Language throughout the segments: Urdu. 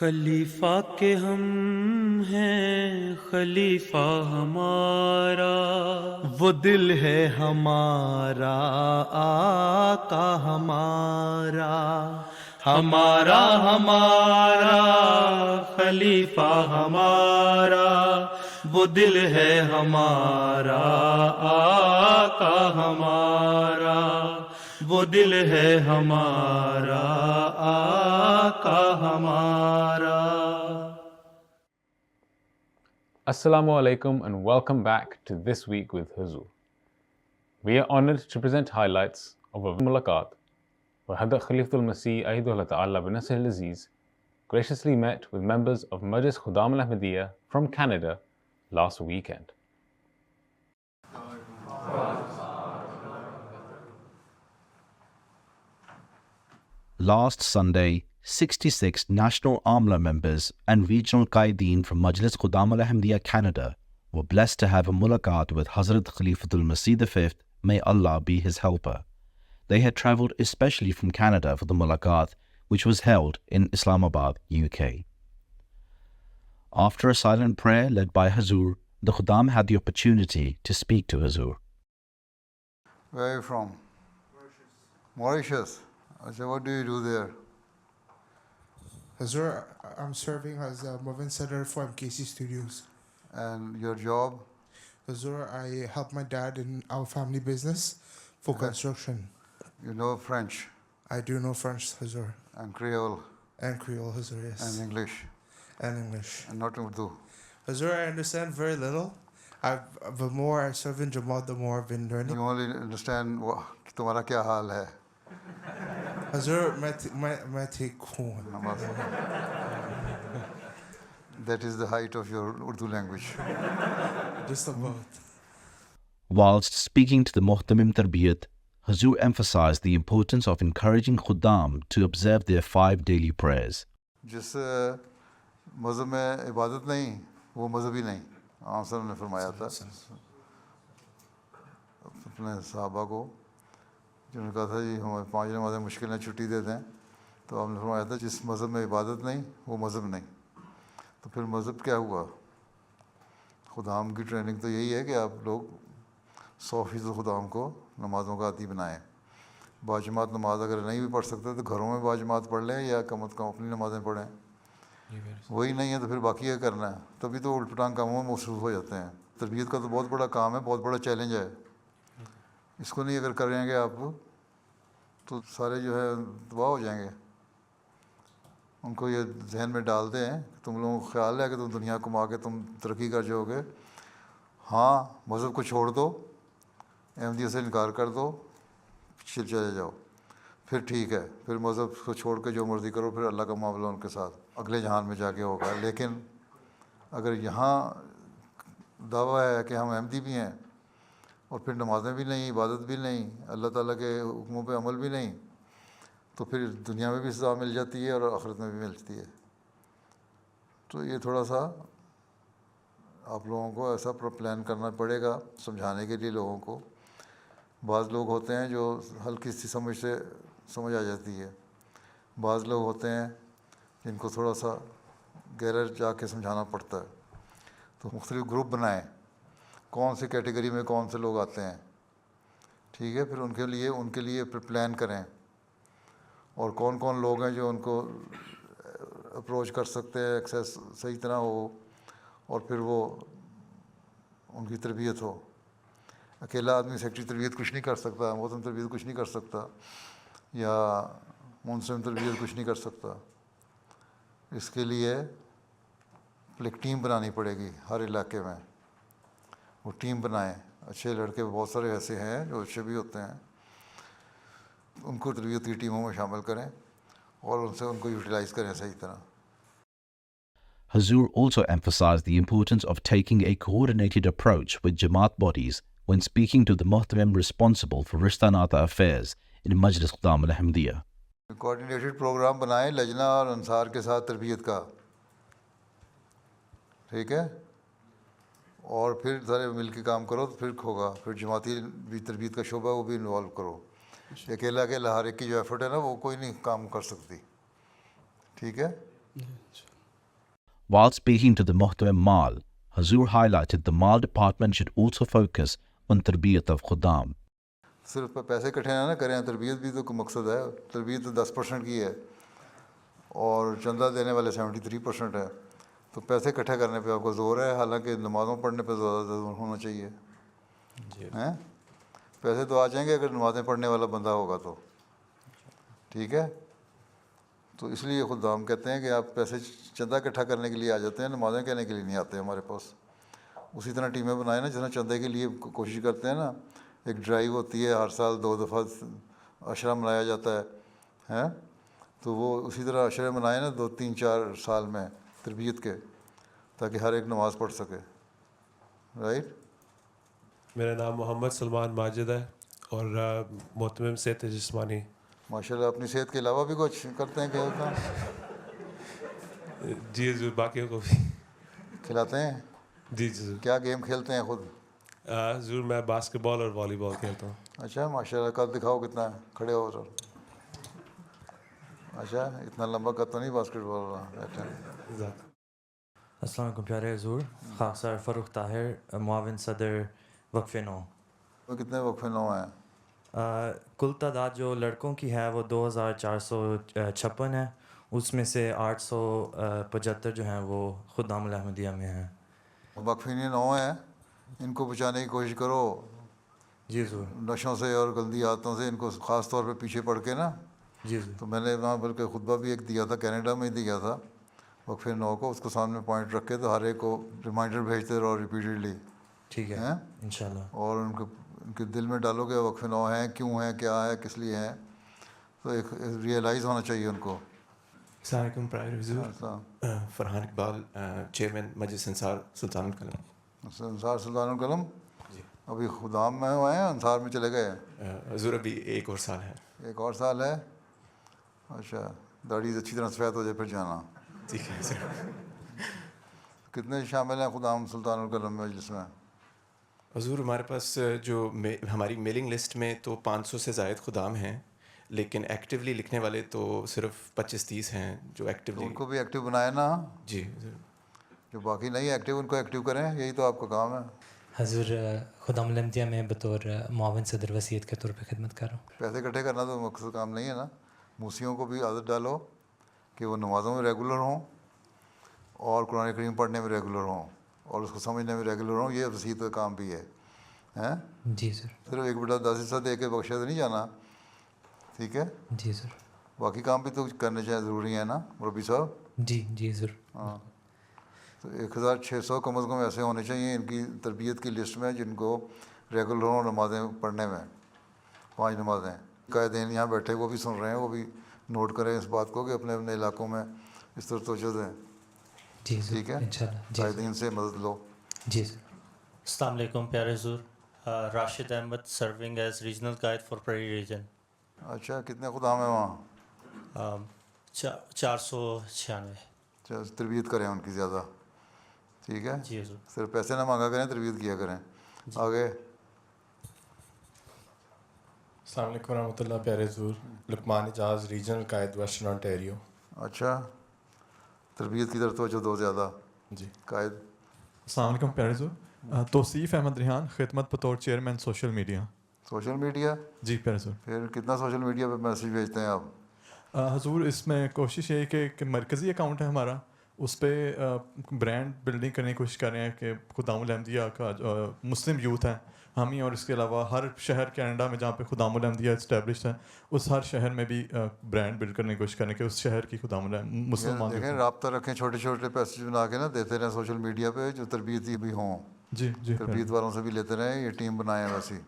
خلیفہ کے ہم ہیں خلیفہ ہمارا، وہ دل ہے ہمارا آقا ہمارا، ہمارا ہمارا خلیفہ ہمارا، وہ دل ہے ہمارا آقا ہمارا، وہ دل ہے ہمارا آقا ہمارا۔ Assalamu alaikum and welcome back to This Week with Huzur. We are honored to present highlights of a mulaqat where Hadrat Khalifatul Masih Ayyadullah Ta'ala bin Nasr al-Aziz graciously met with members of Majlis Khuddam al-Ahmadiyya from Canada last weekend. Last Sunday, 66 National Amla members and regional Qaideen from Majlis Khuddam al-Ahmadiyya Canada were blessed to have a mulaqat with Hazrat Khalifatul Masih V, may Allah be his helper. They had travelled especially from Canada for the mulaqat, which was held in Islamabad, UK. After a silent prayer led by Hazur, the Khuddam had the opportunity to speak to Hazur. Where are you from? Mauritius. I said, what do you do there? Hazur, I'm serving as a Movin Center for MKC Studios. And your job? Hazur, I help my dad in our family business for construction. You know French I do know French, Hazur, and Creole and Creole, Hazur, yes. and English And English. and not Urdu. Hazur, I understand very little. The more I serve in Jamaat, the more I've been learning. You only understand کہ تمہارا کیا حال ہے. Hazur, میں ٹھیک ہوں. That is the height of your Urdu language. Just about. Whilst speaking to the Muhtamim Tarbiyat, Hazur emphasized the importance of encouraging Khuddam to observe their 5 daily prayers. جس مذہب میں عبادت نہیں وہ مذہبی نہیں. عام صاحب نے فرمایا تھا اپنے صحابہ کو، جنہوں نے کہا تھا جی ہمیں 5 نمازیں مشکل ہے چھٹی دے دیں، تو آپ نے فرمایا تھا جس مذہب میں عبادت نہیں وہ مذہب نہیں. تو پھر مذہب کیا ہوا؟ خدام کی ٹریننگ تو یہی ہے کہ آپ لوگ 100% خدام کو نمازوں کا عادی بنائیں. باجماعت نماز اگر نہیں بھی پڑھ سکتے تو گھروں میں باجماعت پڑھ لیں یا کم از کم اپنی نمازیں پڑھیں. وہی نہیں ہے تو پھر باقی کیا کرنا ہے؟ تبھی تو الٹ پٹانگ کاموں میں مصروف ہو جاتے ہیں. تربیت کا تو بہت بڑا کام ہے، بہت بڑا چیلنج ہے. اس کو نہیں اگر کریں گے آپ تو سارے جو ہے تباہ ہو جائیں گے. ان کو یہ ذہن میں ڈالتے ہیں کہ تم لوگوں کو خیال ہے کہ تم دنیا کما کے تم ترقی کر جاؤ گے. ہاں، مذہب کو چھوڑ دو، احمدیت سے انکار کر دو، چلے جاؤ، پھر ٹھیک ہے. پھر مذہب کو چھوڑ کے جو مرضی کرو، پھر اللہ کا معاملہ ان کے ساتھ اگلے جہان میں جا کے ہوگا. لیکن اگر یہاں دعویٰ ہے کہ ہم احمدی بھی ہیں اور پھر نمازیں بھی نہیں، عبادت بھی نہیں، اللہ تعالیٰ کے حکموں پہ عمل بھی نہیں، تو پھر دنیا میں بھی سزا مل جاتی ہے اور آخرت میں بھی ملتی ہے. تو یہ تھوڑا سا آپ لوگوں کو ایسا پلان کرنا پڑے گا سمجھانے کے لیے لوگوں کو. بعض لوگ ہوتے ہیں جو ہلکی سی سمجھ سے سمجھ آ جاتی ہے، بعض لوگ ہوتے ہیں جن کو تھوڑا سا گہرا جا کے سمجھانا پڑتا ہے. تو مختلف گروپ بنائیں، کون سی کیٹیگری میں کون سے لوگ آتے ہیں، ٹھیک ہے. پھر ان کے لیے پھر پلان کریں، اور کون کون لوگ ہیں جو ان کو اپروچ کر سکتے ہیں، ایکسیس صحیح طرح ہو، اور پھر وہ ان کی تربیت ہو. اکیلا آدمی سیکٹری تربیت کچھ نہیں کر سکتا، محترم تربیت کچھ نہیں کر سکتا، یا منصف تربیت کچھ نہیں کر سکتا. اس کے لیے ایک ٹیم بنانی پڑے گی ہر علاقے میں. وہ ٹیم بنائیں. اچھے لڑکے بہت سارے ایسے ہیں جو اچھے بھی ہوتے ہیں، ان کو تربیت کی ٹیموں میں شامل کریں اور ان کو یوٹیلائز کریں صحیح طرح. Hazur also emphasized the importance of taking a coordinated approach with Jamaat bodies when speaking to the Muhtamim responsible for Rishtanata affairs in Majlis Khuddam al-Ahmadiyya. Coordinated programme بنائیں لجنہ اور انصار کے ساتھ تربیت کا، ٹھیک ہے. اور پھر سارے مل کے کام کرو تو پھر ہوگا. پھر جماعتی بھی تربیت کا شعبہ وہ بھی انوالو کرو. اکیلا ہر ایک کی جو ایفرٹ ہے نا وہ کوئی نہیں کام کر سکتی، ٹھیک ہے. While speaking to the Muhtaram Mal, Hazur highlighted the Mal department should also focus on Tarbiyat of Khuddam. صرف پیسے اکٹھے نہ کریں, تربیت بھی تو کوئی مقصد ہے. تربیت تو 10% کی ہے اور چندہ دینے والے 73% ہے. تو پیسے اکٹھے کرنے پہ آپ کو زور ہے, حالانکہ نمازوں پڑھنے پہ زیادہ زور ہونا چاہیے. ہیں پیسے تو آ جائیں گے اگر نمازیں پڑھنے والا بندہ ہوگا تو. ٹھیک ہے, تو اس لیے خدام کہتے ہیں کہ آپ پیسے چندہ اکٹھا کرنے کے لیے آ جاتے ہیں, نمازیں کہنے کے لیے نہیں آتے ہمارے پاس. اسی طرح ٹیمیں بنائیں نا, جس طرح چندے کے لیے کوشش کرتے ہیں نا, ایک ڈرائیو ہوتی ہے ہر سال 2 دفعہ عشرہ منایا جاتا ہے, تو وہ اسی طرح عشرے منائے نا 2 3 4 سال میں تربیت کے, تاکہ ہر ایک نماز پڑھ سکے. رائٹ. میرا نام محمد سلمان ماجد ہے اور محتمم صحت جسمانی. ماشاء اللہ, اپنی صحت کے علاوہ بھی کچھ کرتے ہیں کیا؟ جی حضور, باقیوں کو بھی کھلاتے ہیں. جی حضور. کیا گیم کھیلتے ہیں خود؟ حضور میں باسکٹ بال اور والی بال کھیلتا ہوں. اچھا ماشاء اللہ, قد دکھاؤ کتنا ہے, کھڑے ہو سر. اچھا اتنا لمبا قد تو نہیں باسکٹ بال والا. السلام علیکم پیارے حضور. خاکسار فروخ طاہر, معاون صدر وقف نو. کتنے وقفے نو ہیں؟ کل تعداد جو لڑکوں کی ہے وہ 2456 ہے, اس میں سے 875 جو ہیں وہ خدام الاحمدیہ میں ہیں. وقفین 9 ہیں, ان کو بچانے کی کوشش کرو. جی حضور. نشوں سے اور گندی عادتوں سے ان کو خاص طور پہ پیچھے پڑھ کے نا. جی حضور. تو میں نے وہاں بلکہ خطبہ بھی ایک دیا تھا, کینیڈا میں ہی دیا تھا, وقفے 9 کو. اس کو سامنے پوائنٹ رکھ کے تو ہر ایک کو ریمائنڈر بھیجتے رہو ریپیٹڈلی. ٹھیک ہے انشاءاللہ. اور ان کے دل میں ڈالو کہ وقفے 9 ہیں, کیوں ہیں, کیا ہے, کس لیے ہیں, تو ایک ریئلائز ہونا چاہیے ان کو. السلام علیکم پرائر حضور. فرحان اقبال, چیئرمین مجلس انصار سلطان القلم. انصار سلطان القلم. جی. ابھی خدام میں ہوئے ہیں, انصار میں چلے گئے؟ حضور ابھی 1 اور سال ہے. 1 اور سال ہے. اچھا, داڑھی اچھی طرح سفید ہو جائے پھر جانا. ٹھیک ہے سر. کتنے شامل ہیں خدام سلطان القلم میں مجلس میں؟ حضور ہمارے پاس جو ہماری میلنگ لسٹ میں تو 500 سے زائد خدام ہیں, لیکن ایکٹیولی لکھنے والے تو صرف 25-30 ہیں جو ایکٹیولی. ان کو بھی ایکٹیو بنائے نا. جی حضور. جو باقی نہیں ایکٹیو ان کو ایکٹیو کریں, یہی تو آپ کا کام ہے. حضور خدام الاحمدیہ میں بطور معاون صدر وسیعت کے طور پہ خدمت کر رہا ہوں. پیسے اکٹھے کرنا تو مقصد کام نہیں ہے نا. موسیوں کو بھی عادت ڈالو کہ وہ نمازوں میں ریگولر ہوں اور قرآن کریم پڑھنے میں ریگولر ہوں اور اس کو سمجھنے میں ریگولر ہوں. یہ وسیعت کا کام بھی ہے. جی سر. صرف 1 بیٹا 10 حصہ دے کے بخشا تو نہیں جانا. ٹھیک ہے. جی سر. باقی کام بھی تو کرنے چاہیے, ضروری ہے نا مربی صاحب. جی جی سر. ہاں, تو 1600 کم از کم ایسے ہونے چاہیے ان کی تربیت کی لسٹ میں جن کو ریگولر ہوں نمازیں پڑھنے میں. 5 نمازیں. قائدین یہاں بیٹھے وہ بھی سن رہے ہیں, وہ بھی نوٹ کریں اس بات کو کہ اپنے اپنے علاقوں میں اس طرح توجہ دیں. جی سر. ٹھیک ہے, انشاءاللہ. قائدین سے مدد لو. جی سر. السلام علیکم پیارے حضور. Rashid Ahmad, serving as regional قائد فار پریری ریجن. اچھا, کتنے خدام ہیں وہاں؟ 496. تربیت کریں ان کی زیادہ. ٹھیک ہے. جی حضور. صرف پیسے نہ مانگا کریں, تربیت کیا کریں. آگے. السلام علیکم ورحمۃ اللہ. پیارے حضور, لقمان اعجاز, ریجنل قائد ویسٹرن انٹیریو. اچھا, تربیت کی طرف توجہ دو زیادہ. جی. قائد. السلام علیکم پیارے حضور. توصیف احمد ریحان, خدمت بطور chairman social media. Social media. جی پیارے حضور. پھر کتنا سوشل میڈیا پہ میسیج بھیجتے ہیں آپ؟ حضور اس میں کوشش یہ ہے کہ مرکزی اکاؤنٹ ہے ہمارا, اس پہ برانڈ بلڈنگ کرنے کی کوشش کر رہے ہیں کہ خدام الاحمدیہ کا مسلم یوتھ ہے ہم ہی, اور اس کے علاوہ ہر شہر کینیڈا میں جہاں پہ خدام الاحمدیہ اسٹیبلشڈ ہے اس ہر شہر میں بھی برانڈ بلڈ کرنے کی کوشش کریں کہ اس شہر کی خدام مسلمان دیکھیں, رابطہ رکھیں, چھوٹے چھوٹے پیسج بنا کے نا دیتے رہیں سوشل میڈیا پہ جو تربیتی بھی ہوں. جی جی. تربیت والوں سے بھی لیتے رہیں, یہ ٹیم بنائے ہیں ویسی.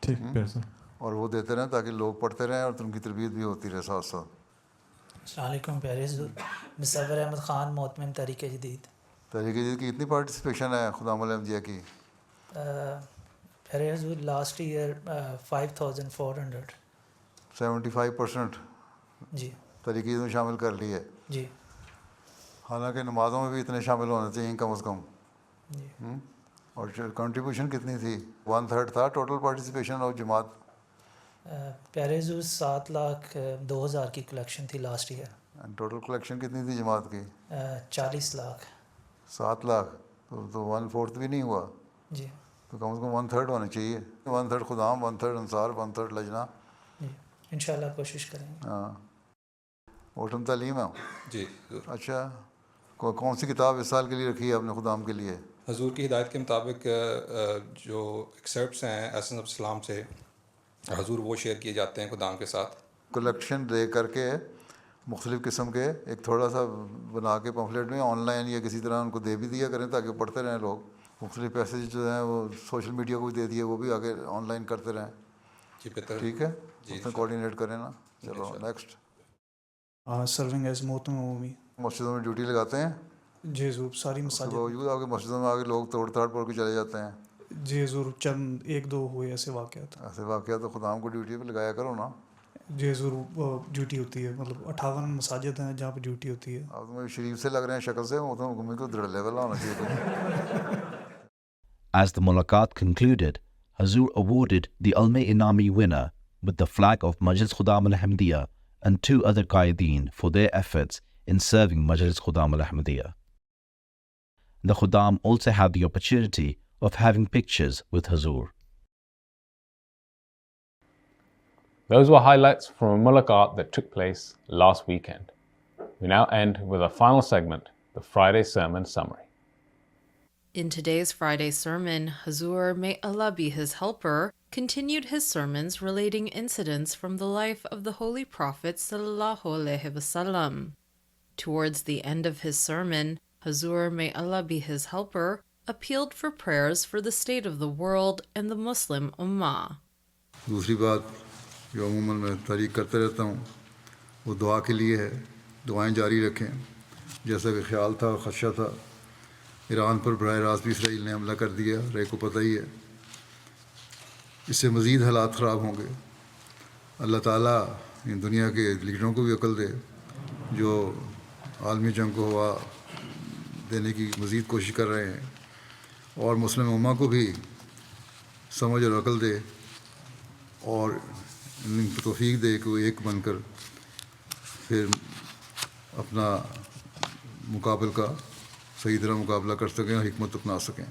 ٹھیک ہے سر. اور وہ دیتے رہیں تاکہ لوگ پڑھتے رہیں اور ان کی تربیت بھی ہوتی رہے ساتھ ساتھ. السلام علیکم پیارے حضور. مصور احمد خان, محتمم تحریک جدید. تحریک جدید کی کتنی پارٹیسپیشن ہے خدام الاحمدیہ کی؟ پیارے حضور لاسٹ ایئر 5400. 75%. جی. تحریک جدید میں شامل کر لی ہے. جی. حالانکہ نمازوں میں بھی اتنے شامل ہونے چاہیے کم از کم. جی. اور کنٹریبیوشن کتنی تھی؟ 1/3 تھا ٹوٹل پارٹیسپیشن اور جماعت. پیارے حضور 7,02,000 کی کلیکشن تھی لاسٹ ایئر. ٹوٹل کلیکشن کتنی تھی جماعت کی؟ 40 لاکھ. 7 لاکھ. تو 1/4 بھی نہیں ہوا. جی. تو کم از کم 1/3 ہونا چاہیے. 1/3 خدام، 1/3 انصار، 1/3 لجنہ. جی انشاءاللہ کوشش کریں گے. ہاں. اوٹم تعلیم ہے. جی. اچھا، کون سی کتاب اس سال کے لیے رکھی ہے آپ نے خدام کے لیے؟ حضور کی ہدایت کے مطابق جو ایکسرپٹس ہیں ایسنس آف اسلام سے حضور وہ شیئر کیے جاتے ہیں خدام کے ساتھ. کلیکشن دے کر کے مختلف قسم کے ایک تھوڑا سا بنا کے پمفلیٹ میں آن لائن یا کسی طرح ان کو دے بھی دیا کریں تاکہ پڑھتے رہیں لوگ. مختلف پیسے جو ہیں وہ سوشل میڈیا کو بھی دے دیے، وہ بھی آگے آن لائن کرتے رہیں. جی بہتر. ٹھیک ہے، جی اس میں کوآرڈینیٹ کریں نا. چلو نیکسٹ. سرونگ ایز محترم عمومی. مسجدوں میں ڈیوٹی لگاتے ہیں؟ جی حضور ساری مساجد. باوجود آگے مسجدوں میں آگے لوگ توڑ تاڑ پڑ کے چلے جاتے ہیں. جی حضور چند 1-2 ہوئے ایسے واقعات. ایسے واقعات تو خدام کو ڈیوٹی پہ لگایا کرو نا. جی حضور ڈیوٹی ہوتی ہے، مطلب 58 مساجد ہیں جہاں پہ ڈیوٹی ہوتی ہے. اب تمہیں شریف سے لگ رہے ہیں شکل سے، وہ تو گھومے کو دڑلے والا ہونا چاہیے. As the mulaqat concluded, Hazur awarded the Alme Inami winner with the flag of Majlis Khudam al-Ahmadiyya and 2 other qaideen for their efforts in serving Majlis Khudam al-Ahmadiyya. The Khudam also had the opportunity of having pictures with Hazur. Those were highlights from a mulaqat that took place last weekend. We now end with our final segment, the Friday Sermon Summary. In today's Friday sermon, Hazur, may Allah be his helper, continued his sermons relating incidents from the life of the Holy Prophet sallallahu alaihi wasallam. Towards the end of his sermon, Hazur, may Allah be his helper, appealed for prayers for the state of the world and the Muslim Ummah. دوسری بات جو عموماً میں تحریک کرتے رہتا ہوں وہ دعا کے لیے ہے. دعائیں جاری رکھیں. جیسا کہ خیال تھا اور خدشہ تھا، ایران پر براہ راست بھی اسرائیل نے حملہ کر دیا، رے کو پتہ ہی ہے. اس سے مزید حالات خراب ہوں گے. اللہ تعالیٰ ان دنیا کے لیڈروں کو بھی عقل دے جو عالمی جنگ کو ہوا دینے کی مزید کوشش کر رہے ہیں، اور مسلم امہ کو بھی سمجھ اور عقل دے اور ان کو توفیق دے کہ وہ ایک بن کر پھر اپنا مقابل کا صحیح طرح مقابلہ کر سکیں اور حکمت اپنا سکیں.